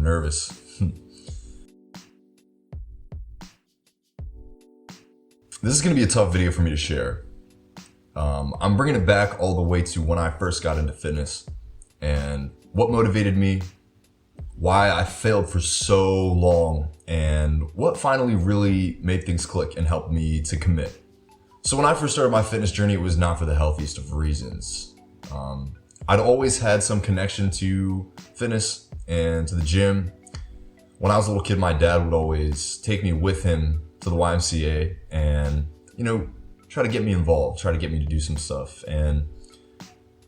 nervous. This is going to be a tough video for me to share. I'm bringing it back all the way to when I first got into fitness and what motivated me, why I failed for so long, and what finally really made things click and helped me to commit. So when I first started my fitness journey, it was not for the healthiest of reasons. I'd always had some connection to fitness and to the gym. When I was a little kid, my dad would always take me with him to the YMCA and, try to get me involved, try to get me to do some stuff. And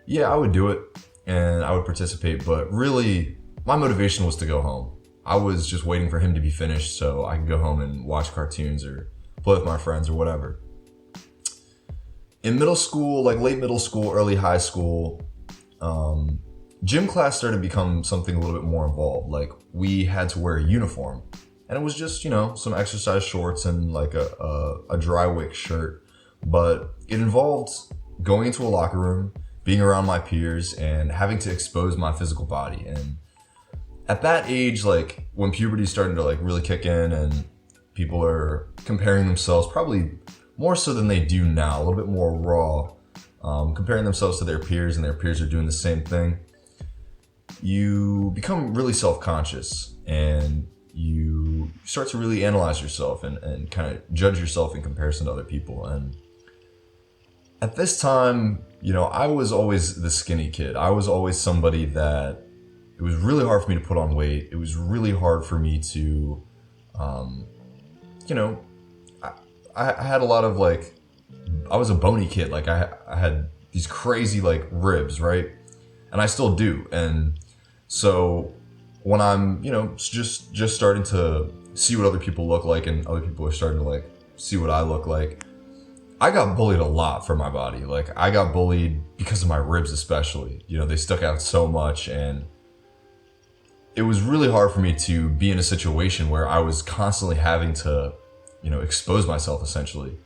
yeah, I would do it and I would participate, but really my motivation was to go home. I was just waiting for him to be finished so I could go home and watch cartoons or play with my friends or whatever. In middle school, like late middle school, early high school, gym class started to become something a little bit more involved. Like we had to wear a uniform and it was just, some exercise shorts and like a dry wick shirt. But it involved going into a locker room, being around my peers and having to expose my physical body. And at that age, like when puberty started to like really kick in and people are comparing themselves probably more so than they do now, a little bit more raw, comparing themselves to their peers and their peers are doing the same thing, you become really self-conscious and you start to really analyze yourself and kind of judge yourself in comparison to other people. And at this time, I was always the skinny kid. I was always somebody that it was really hard for me to put on weight. It was really hard for me to, I had a lot of I was a bony kid. Like I had these crazy like ribs, right? And I still do. And so when I'm, just starting to see what other people look like and other people are starting to see what I look like, I got bullied a lot for my body. Like I got bullied because of my ribs, especially, they stuck out so much. And it was really hard for me to be in a situation where I was constantly having to, expose myself essentially.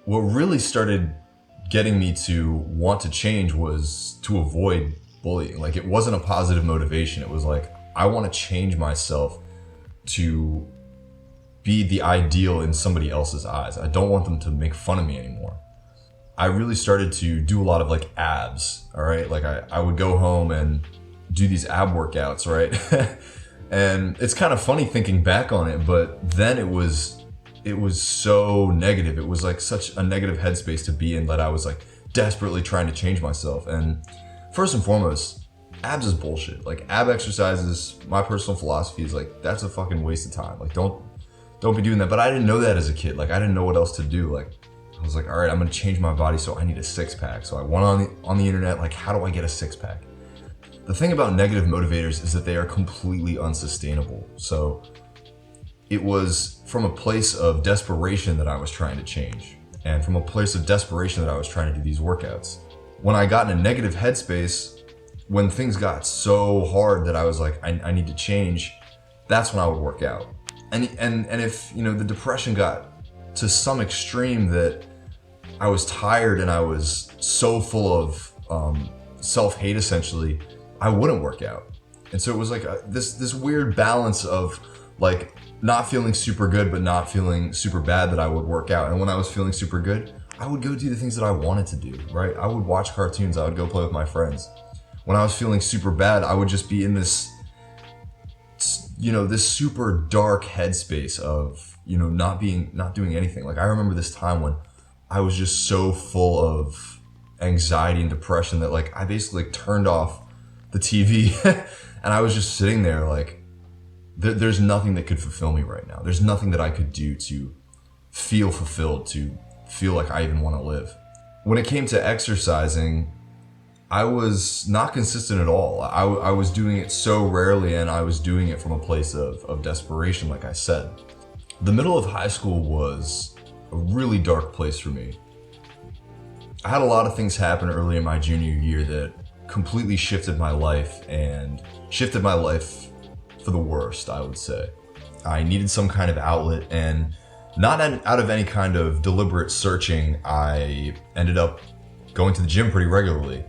What really started getting me to want to change was to avoid bullying. Like it wasn't a positive motivation. It was like, I want to change myself to be the ideal in somebody else's eyes. I don't want them to make fun of me anymore. I really started to do a lot of abs, all right? Like I would go home and do these ab workouts, right? And it's kind of funny thinking back on it, but then it was so negative. It was like such a negative headspace to be in that I was desperately trying to change myself. And first and foremost, abs is bullshit. Like ab exercises, my personal philosophy is that's a fucking waste of time. Don't be doing that. But I didn't know that as a kid. I didn't know what else to do. I was all right, I'm gonna change my body, so I need a six-pack. So I went on the internet, how do I get a six-pack? The thing about negative motivators is that they are completely unsustainable. So it was from a place of desperation that I was trying to change. And from a place of desperation that I was trying to do these workouts. When I got in a negative headspace, when things got so hard that I was I need to change, that's when I would work out. And if, the depression got to some extreme that I was tired and I was so full of self-hate essentially, I wouldn't work out. And so it was this weird balance of not feeling super good but not feeling super bad that I would work out. And when I was feeling super good, I would go do the things that I wanted to do, right? I would watch cartoons, I would go play with my friends. When I was feeling super bad, I would just be in this this super dark headspace of, not doing anything. I remember this time when I was just so full of anxiety and depression that I basically turned off the TV and I was just sitting there there's nothing that could fulfill me right now. There's nothing that I could do to feel fulfilled, to feel like I even want to live. When it came to exercising, I was not consistent at all. I was doing it so rarely and I was doing it from a place of desperation, like I said. The middle of high school was a really dark place for me. I had a lot of things happen early in my junior year that completely shifted my life and shifted my life for the worst, I would say. I needed some kind of outlet, and not out of any kind of deliberate searching, I ended up going to the gym pretty regularly.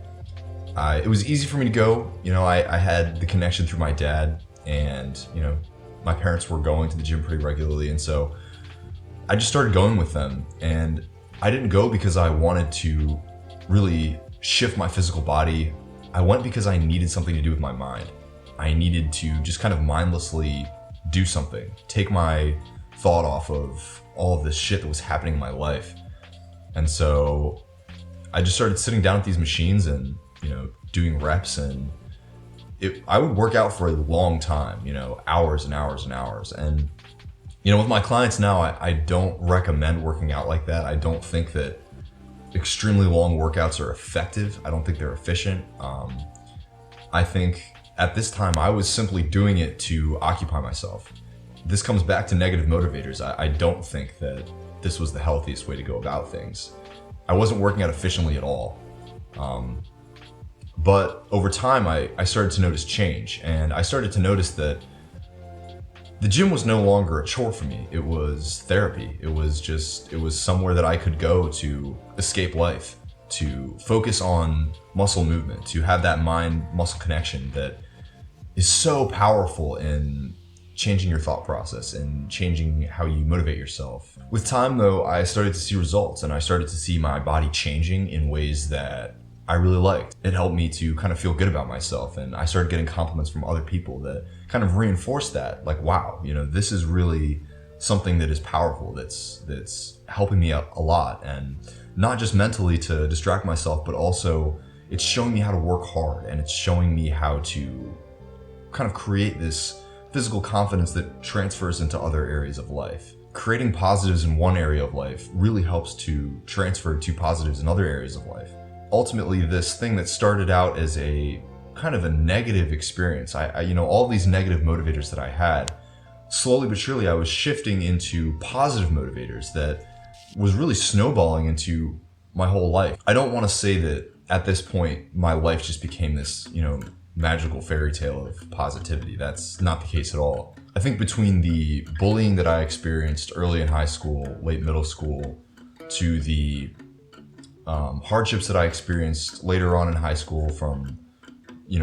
It was easy for me to go. I had the connection through my dad, and my parents were going to the gym pretty regularly, and so I just started going with them. And I didn't go because I wanted to really shift my physical body. I went because I needed something to do with my mind. I needed to just kind of mindlessly do something, take my thought off of all of this shit that was happening in my life. And so I just started sitting down at these machines and doing reps, and I would work out for a long time, hours and hours and hours. And with my clients now, I don't recommend working out like that. I don't think that extremely long workouts are effective. I don't think they're efficient. I think at this time I was simply doing it to occupy myself. This comes back to negative motivators. I don't think that this was the healthiest way to go about things. I wasn't working out efficiently at all. But over time, I started to notice change, and I started to notice that the gym was no longer a chore for me. It was therapy. It was somewhere that I could go to escape life, to focus on muscle movement, to have that mind-muscle connection that is so powerful in changing your thought process and changing how you motivate yourself. With time, though, I started to see results, and I started to see my body changing in ways that I really liked. It helped me to kind of feel good about myself, and I started getting compliments from other people that kind of reinforced that. Like, wow, this is really something that is powerful, that's helping me out a lot, and not just mentally to distract myself, but also it's showing me how to work hard, and it's showing me how to kind of create this physical confidence that transfers into other areas of life. Creating positives in one area of life really helps to transfer to positives in other areas of life. Ultimately, this thing that started out as a kind of a negative experience, all these negative motivators that I had, slowly but surely I was shifting into positive motivators that was really snowballing into my whole life. I don't want to say that at this point my life just became this, magical fairy tale of positivity. That's not the case at all. I think between the bullying that I experienced early in high school, late middle school, to the hardships that I experienced later on in high school from,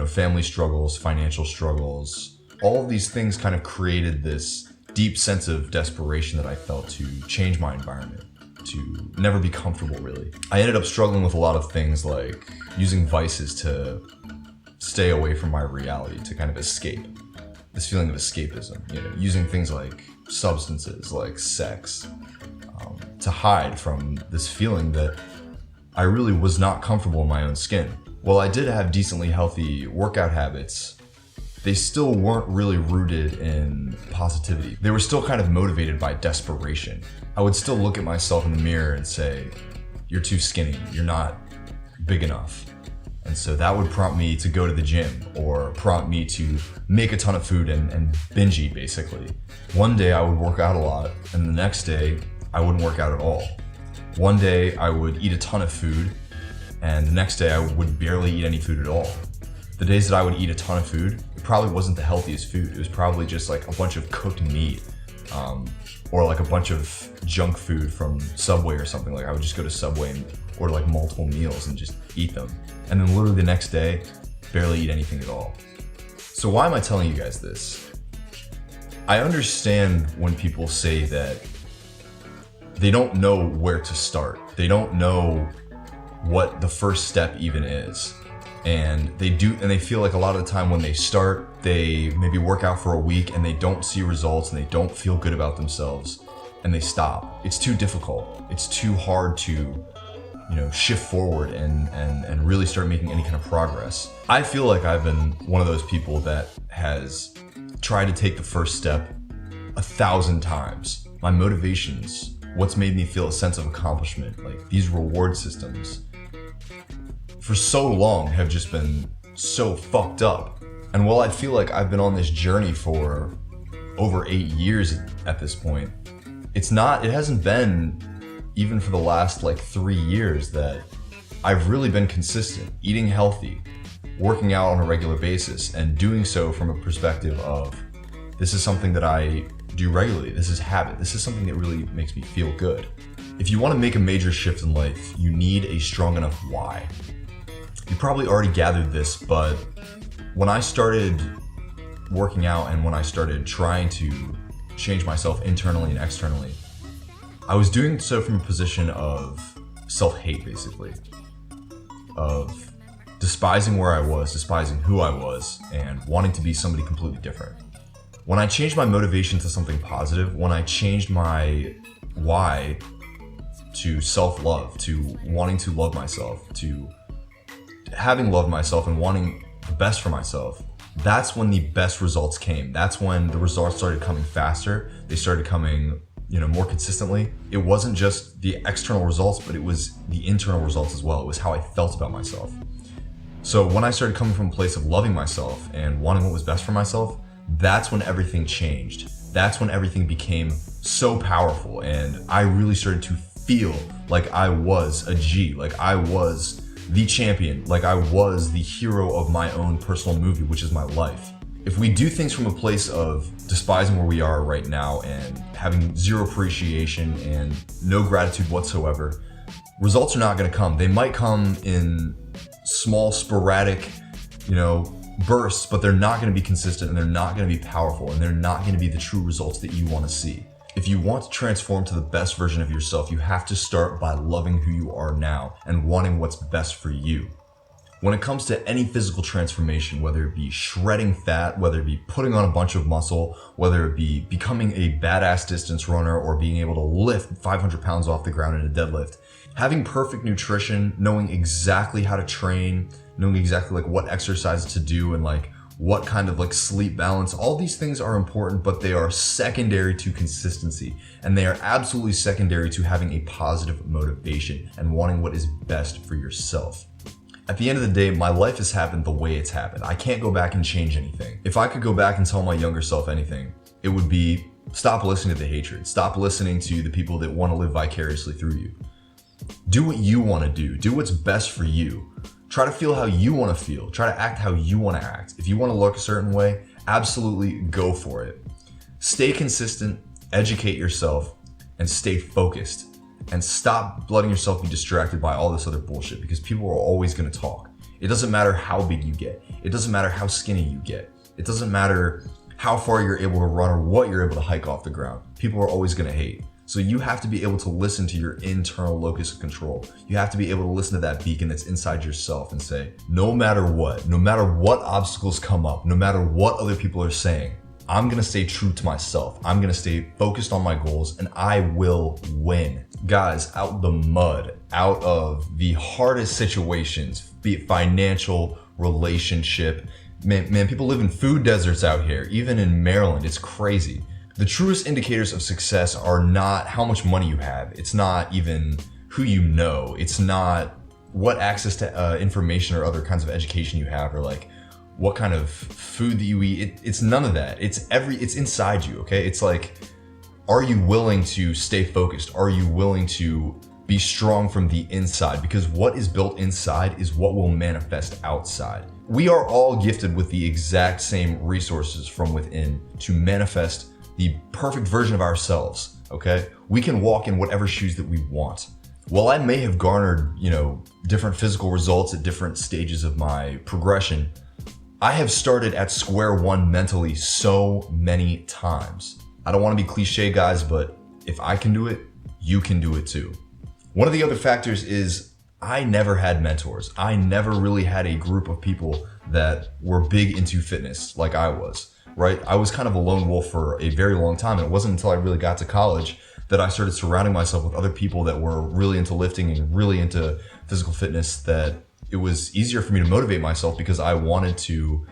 family struggles, financial struggles, all of these things kind of created this deep sense of desperation that I felt to change my environment, to never be comfortable, really. I ended up struggling with a lot of things like using vices to stay away from my reality, to kind of escape this feeling of escapism, using things like substances, like sex, to hide from this feeling that I really was not comfortable in my own skin. While I did have decently healthy workout habits, they still weren't really rooted in positivity. They were still kind of motivated by desperation. I would still look at myself in the mirror and say, you're too skinny, you're not big enough. And so that would prompt me to go to the gym, or prompt me to make a ton of food and binge eat, basically. One day I would work out a lot, and the next day I wouldn't work out at all. One day I would eat a ton of food, and the next day I would barely eat any food at all. The days that I would eat a ton of food, it probably wasn't the healthiest food. It was probably just like a bunch of cooked meat, or like a bunch of junk food from Subway or something. Like I would just go to Subway and order like multiple meals and just eat them. And then literally the next day, barely eat anything at all. So why am I telling you guys this? I understand when people say that they don't know where to start. They don't know what the first step even is. And they feel like a lot of the time when they start, they maybe work out for a week and they don't see results and they don't feel good about themselves and they stop. It's too difficult. It's too hard to, shift forward and really start making any kind of progress. I feel like I've been one of those people that has tried to take the first step 1,000 times. My motivations, what's made me feel a sense of accomplishment, like these reward systems, for so long have just been so fucked up. And while I feel like I've been on this journey for over 8 years at this point, it hasn't been even for the last 3 years that I've really been consistent, eating healthy, working out on a regular basis, and doing so from a perspective of, this is something that I do regularly. This is habit. This is something that really makes me feel good. If you want to make a major shift in life, you need a strong enough why. You probably already gathered this, but when I started working out and when I started trying to change myself internally and externally, I was doing so from a position of self-hate, basically, of despising where I was, despising who I was, and wanting to be somebody completely different. When I changed my motivation to something positive, when I changed my why to self-love, to wanting to love myself, to having loved myself and wanting the best for myself, that's when the best results came. That's when the results started coming faster. They started coming, more consistently. It wasn't just the external results, but it was the internal results as well. It was how I felt about myself. So when I started coming from a place of loving myself and wanting what was best for myself, that's when everything changed. That's when everything became so powerful, and I really started to feel like I was a G, like I was the champion, like I was the hero of my own personal movie, which is my life. If we do things from a place of despising where we are right now and having zero appreciation and no gratitude whatsoever, results are not going to come. They might come in small, sporadic, bursts, but they're not going to be consistent, and they're not going to be powerful, and they're not going to be the true results that you want to see. If you want to transform to the best version of yourself, you have to start by loving who you are now and wanting what's best for you. When it comes to any physical transformation, whether it be shredding fat, whether it be putting on a bunch of muscle, whether it be becoming a badass distance runner or being able to lift 500 pounds off the ground in a deadlift, having perfect nutrition, knowing exactly how to train, knowing exactly what exercises to do and what kind of sleep balance, all these things are important, but they are secondary to consistency, and they are absolutely secondary to having a positive motivation and wanting what is best for yourself. At the end of the day, my life has happened the way it's happened. I can't go back and change anything. If I could go back and tell my younger self anything, it would be stop listening to the hatred. Stop listening to the people that want to live vicariously through you. Do what you want to do. Do what's best for you. Try to feel how you want to feel. Try to act how you want to act. If you want to look a certain way, absolutely go for it. Stay consistent, educate yourself, and stay focused. And stop letting yourself be distracted by all this other bullshit, because people are always going to talk. It doesn't matter how big you get. It doesn't matter how skinny you get. It doesn't matter how far you're able to run or what you're able to hike off the ground. People are always going to hate. So you have to be able to listen to your internal locus of control. You have to be able to listen to that beacon that's inside yourself and say, no matter what obstacles come up, no matter what other people are saying, I'm going to stay true to myself. I'm going to stay focused on my goals, and I will win. Guys, out the mud, out of the hardest situations, be it financial, relationship. Man, people live in food deserts out here, even in Maryland. It's crazy. The truest indicators of success are not how much money you have. It's not even who you know. It's not what access to information or other kinds of education you have, or what kind of food that you eat. It's none of that. It's inside you, okay? It's are you willing to stay focused? Are you willing to be strong from the inside? Because what is built inside is what will manifest outside. We are all gifted with the exact same resources from within to manifest the perfect version of ourselves, okay? We can walk in whatever shoes that we want. While I may have garnered, different physical results at different stages of my progression, I have started at square one mentally so many times. I don't want to be cliche, guys, but if I can do it, you can do it too. One of the other factors is I never had mentors. I never really had a group of people that were big into fitness like I was. Right? I was kind of a lone wolf for a very long time. And it wasn't until I really got to college that I started surrounding myself with other people that were really into lifting and really into physical fitness, that it was easier for me to motivate myself because I wanted to,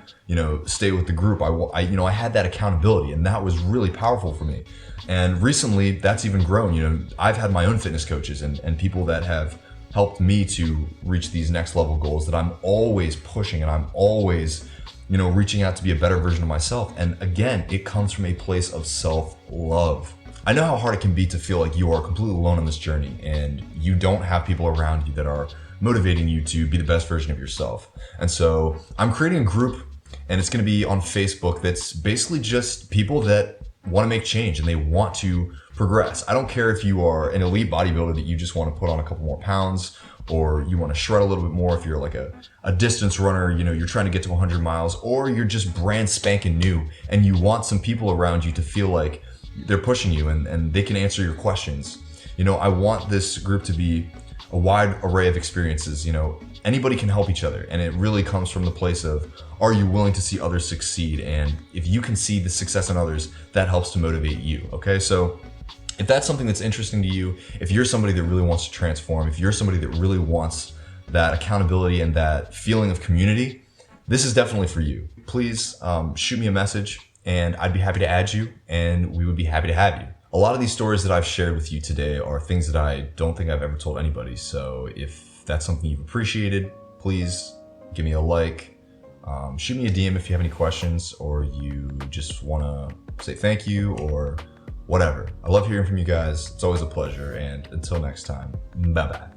stay with the group. I had that accountability, and that was really powerful for me. And recently that's even grown. I've had my own fitness coaches and people that have helped me to reach these next level goals that I'm always pushing, and I'm always reaching out to be a better version of myself. And again, it comes from a place of self-love. I know how hard it can be to feel like you are completely alone on this journey and you don't have people around you that are motivating you to be the best version of yourself. And so I'm creating a group, and it's going to be on Facebook, that's basically just people that want to make change and they want to progress. I don't care if you are an elite bodybuilder that you just want to put on a couple more pounds, or you want to shred a little bit more, if you're like a distance runner, you know, you're trying to get to 100 miles, or you're just brand spanking new and you want some people around you to feel like they're pushing you and they can answer your questions. You know, I want this group to be a wide array of experiences. You know, anybody can help each other, and it really comes from the place of, are you willing to see others succeed? And if you can see the success in others, that helps to motivate you. Okay, so if that's something that's interesting to you, if you're somebody that really wants to transform, if you're somebody that really wants that accountability and that feeling of community, this is definitely for you. Please shoot me a message and I'd be happy to add you, and we would be happy to have you. A lot of these stories that I've shared with you today are things that I don't think I've ever told anybody. So if that's something you've appreciated, please give me a like, shoot me a DM if you have any questions, or you just want to say thank you or whatever. I love hearing from you guys. It's always a pleasure. And until next time, bye-bye.